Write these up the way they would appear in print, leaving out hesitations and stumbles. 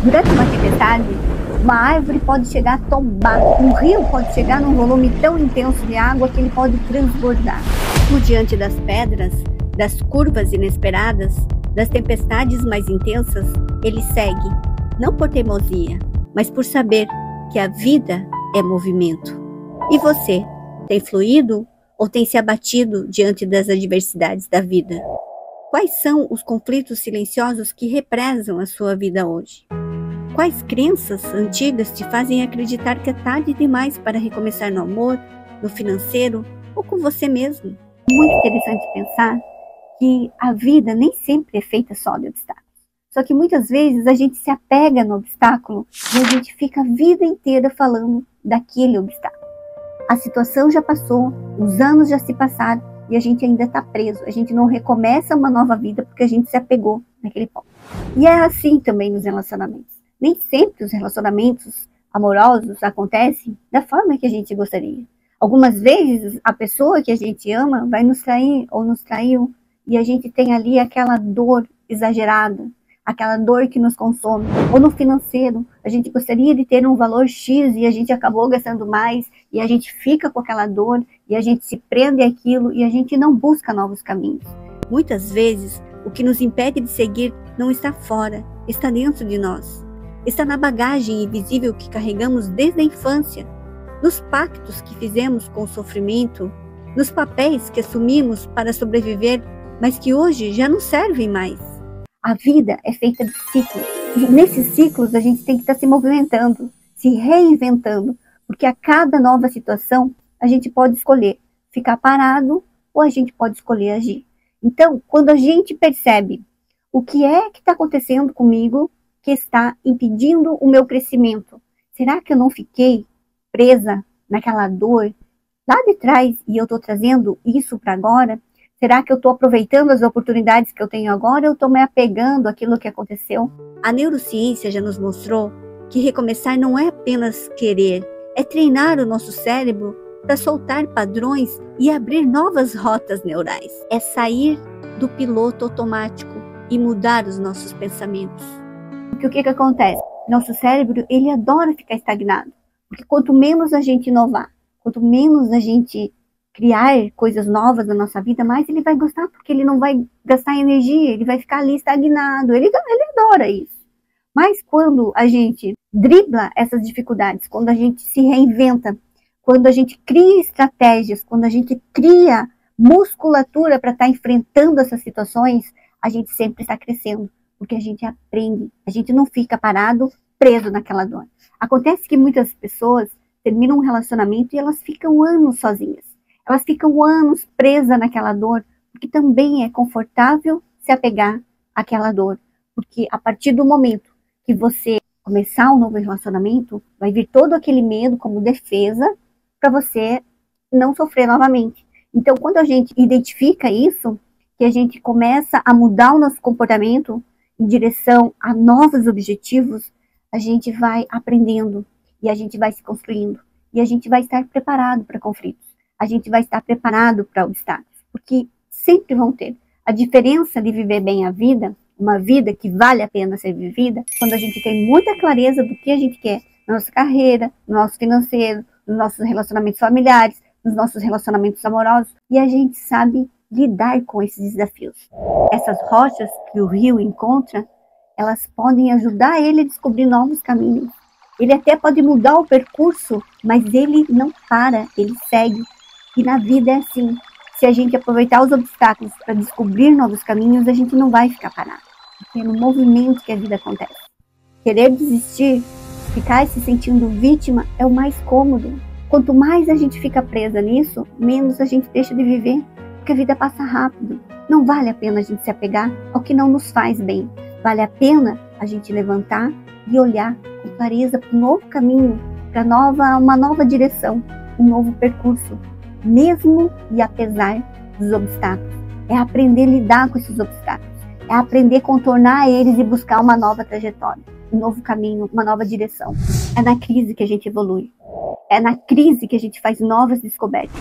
Durante uma tempestade, uma árvore pode chegar a tombar, um rio pode chegar num volume tão intenso de água que ele pode transbordar. Por diante das pedras, das curvas inesperadas, das tempestades mais intensas, ele segue, não por teimosia, mas por saber que a vida é movimento. E você, tem fluído ou tem se abatido diante das adversidades da vida? Quais são os conflitos silenciosos que represam a sua vida hoje? Quais crenças antigas te fazem acreditar que é tarde demais para recomeçar no amor, no financeiro ou com você mesmo? É muito interessante pensar que a vida nem sempre é feita só de obstáculos. Só que muitas vezes a gente se apega no obstáculo e a gente fica a vida inteira falando daquele obstáculo. A situação já passou, os anos já se passaram e a gente ainda está preso. A gente não recomeça uma nova vida porque a gente se apegou naquele ponto. E é assim também nos relacionamentos. Nem sempre os relacionamentos amorosos acontecem da forma que a gente gostaria. Algumas vezes a pessoa que a gente ama vai nos trair ou nos traiu e a gente tem ali aquela dor exagerada, aquela dor que nos consome. Ou no financeiro, a gente gostaria de ter um valor X e a gente acabou gastando mais e a gente fica com aquela dor e a gente se prende àquilo e a gente não busca novos caminhos. Muitas vezes, o que nos impede de seguir não está fora, está dentro de nós. Está na bagagem invisível que carregamos desde a infância, nos pactos que fizemos com o sofrimento, nos papéis que assumimos para sobreviver, mas que hoje já não servem mais. A vida é feita de ciclos, e nesses ciclos a gente tem que estar se movimentando, se reinventando, porque a cada nova situação a gente pode escolher ficar parado ou a gente pode escolher agir. Então, quando a gente percebe o que é que está acontecendo comigo, que está impedindo o meu crescimento, será que eu não fiquei presa naquela dor lá de trás e eu estou trazendo isso para agora? Será que eu estou aproveitando as oportunidades que eu tenho agora ou estou me apegando àquilo que aconteceu? A neurociência já nos mostrou que recomeçar não é apenas querer, é treinar o nosso cérebro para soltar padrões e abrir novas rotas neurais. É sair do piloto automático e mudar os nossos pensamentos. Porque o que acontece? Nosso cérebro, ele adora ficar estagnado. Porque quanto menos a gente inovar, quanto menos a gente criar coisas novas na nossa vida, mais ele vai gostar, porque ele não vai gastar energia, ele vai ficar ali estagnado. Ele adora isso. Mas quando a gente dribla essas dificuldades, quando a gente se reinventa, quando a gente cria estratégias, quando a gente cria musculatura para estar enfrentando essas situações, a gente sempre está crescendo. Porque a gente aprende, a gente não fica parado, preso naquela dor. Acontece que muitas pessoas terminam um relacionamento e elas ficam anos sozinhas. Elas ficam anos presas naquela dor, porque também é confortável se apegar àquela dor. Porque a partir do momento que você começar um novo relacionamento, vai vir todo aquele medo como defesa para você não sofrer novamente. Então, quando a gente identifica isso, que a gente começa a mudar o nosso comportamento em direção a novos objetivos, a gente vai aprendendo e a gente vai se construindo e a gente vai estar preparado para conflitos, a gente vai estar preparado para obstáculos, porque sempre vão ter. A diferença de viver bem a vida, uma vida que vale a pena ser vivida, quando a gente tem muita clareza do que a gente quer na nossa carreira, no nosso financeiro, nos nossos relacionamentos familiares, nos nossos relacionamentos amorosos, e a gente sabe lidar com esses desafios. Essas rochas que o rio encontra, elas podem ajudar ele a descobrir novos caminhos. Ele até pode mudar o percurso, mas ele não para, ele segue. E na vida é assim. Se a gente aproveitar os obstáculos para descobrir novos caminhos, a gente não vai ficar parado. Porque é no movimento que a vida acontece. Querer desistir, ficar se sentindo vítima, é o mais cômodo. Quanto mais a gente fica presa nisso, menos a gente deixa de viver. Porque a vida passa rápido. Não vale a pena a gente se apegar ao que não nos faz bem. Vale a pena a gente levantar e olhar com clareza para um novo caminho, para uma nova direção, um novo percurso, mesmo e apesar dos obstáculos. É aprender a lidar com esses obstáculos. É aprender a contornar eles e buscar uma nova trajetória, um novo caminho, uma nova direção. É na crise que a gente evolui. É na crise que a gente faz novas descobertas.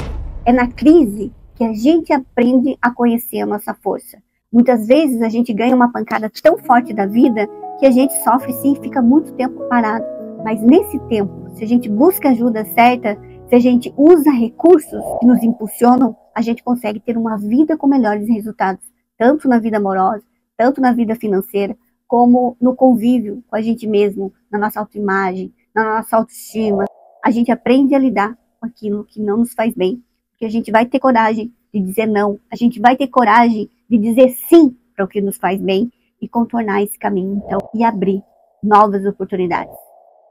É na crise que a gente aprende a conhecer a nossa força. Muitas vezes a gente ganha uma pancada tão forte da vida que a gente sofre sim e fica muito tempo parado. Mas nesse tempo, se a gente busca ajuda certa, se a gente usa recursos que nos impulsionam, a gente consegue ter uma vida com melhores resultados, tanto na vida amorosa, tanto na vida financeira, como no convívio com a gente mesmo, na nossa autoimagem, na nossa autoestima. A gente aprende a lidar com aquilo que não nos faz bem, porque a gente vai ter coragem de dizer não, a gente vai ter coragem de dizer sim para o que nos faz bem e contornar esse caminho, então, e abrir novas oportunidades.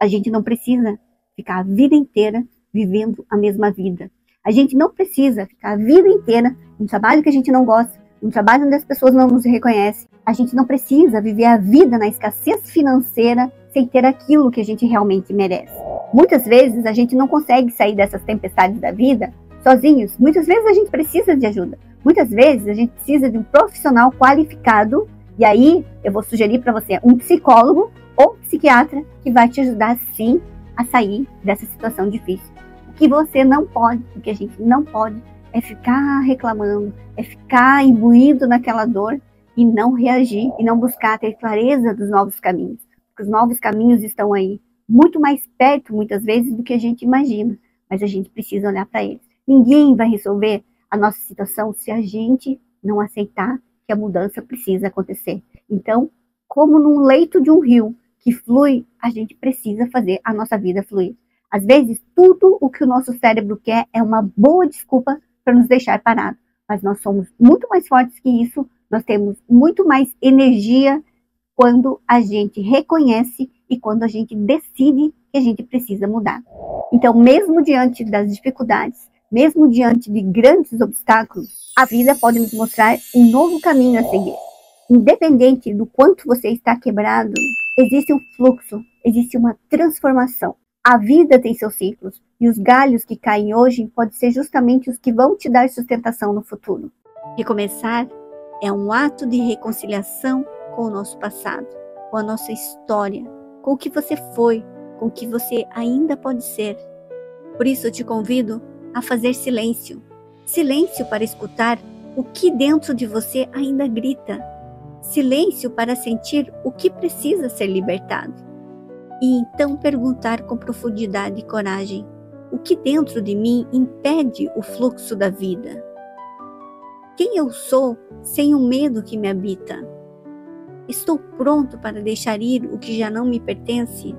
A gente não precisa ficar a vida inteira vivendo a mesma vida. A gente não precisa ficar a vida inteira num trabalho que a gente não gosta, num trabalho onde as pessoas não nos reconhecem. A gente não precisa viver a vida na escassez financeira sem ter aquilo que a gente realmente merece. Muitas vezes a gente não consegue sair dessas tempestades da vida sozinhos. Muitas vezes a gente precisa de ajuda. Muitas vezes a gente precisa de um profissional qualificado. E aí eu vou sugerir para você um psicólogo ou psiquiatra que vai te ajudar sim a sair dessa situação difícil. O que você não pode, o que a gente não pode é ficar reclamando, é ficar imbuído naquela dor e não reagir e não buscar ter clareza dos novos caminhos. Porque os novos caminhos estão aí, muito mais perto muitas vezes do que a gente imagina, mas a gente precisa olhar para eles. Ninguém vai resolver a nossa situação se a gente não aceitar que a mudança precisa acontecer. Então, como num leito de um rio que flui, a gente precisa fazer a nossa vida fluir. Às vezes, tudo o que o nosso cérebro quer é uma boa desculpa para nos deixar parados. Mas nós somos muito mais fortes que isso, nós temos muito mais energia quando a gente reconhece e quando a gente decide que a gente precisa mudar. Então, mesmo diante das dificuldades, mesmo diante de grandes obstáculos, a vida pode nos mostrar um novo caminho a seguir. Independente do quanto você está quebrado, existe um fluxo, existe uma transformação. A vida tem seus ciclos e os galhos que caem hoje podem ser justamente os que vão te dar sustentação no futuro. Recomeçar é um ato de reconciliação com o nosso passado, com a nossa história, com o que você foi, com o que você ainda pode ser. Por isso eu te convido a fazer silêncio. Silêncio para escutar o que dentro de você ainda grita. Silêncio para sentir o que precisa ser libertado. E então perguntar com profundidade e coragem: o que dentro de mim impede o fluxo da vida? Quem eu sou sem o medo que me habita? Estou pronto para deixar ir o que já não me pertence?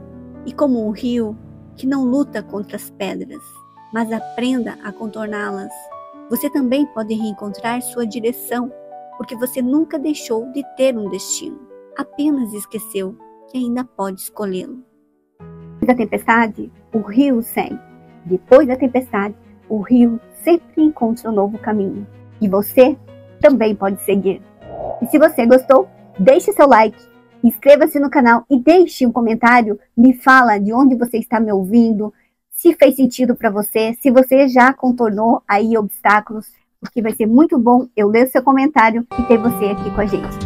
E como um rio que não luta contra as pedras, mas aprenda a contorná-las, você também pode reencontrar sua direção, porque você nunca deixou de ter um destino, apenas esqueceu que ainda pode escolhê-lo. Depois da tempestade, o rio segue. Depois da tempestade, o rio sempre encontra um novo caminho. E você também pode seguir. E se você gostou, deixe seu like, inscreva-se no canal e deixe um comentário. Me fala de onde você está me ouvindo, se fez sentido para você, se você já contornou aí obstáculos, porque vai ser muito bom eu ler o seu comentário e ter você aqui com a gente.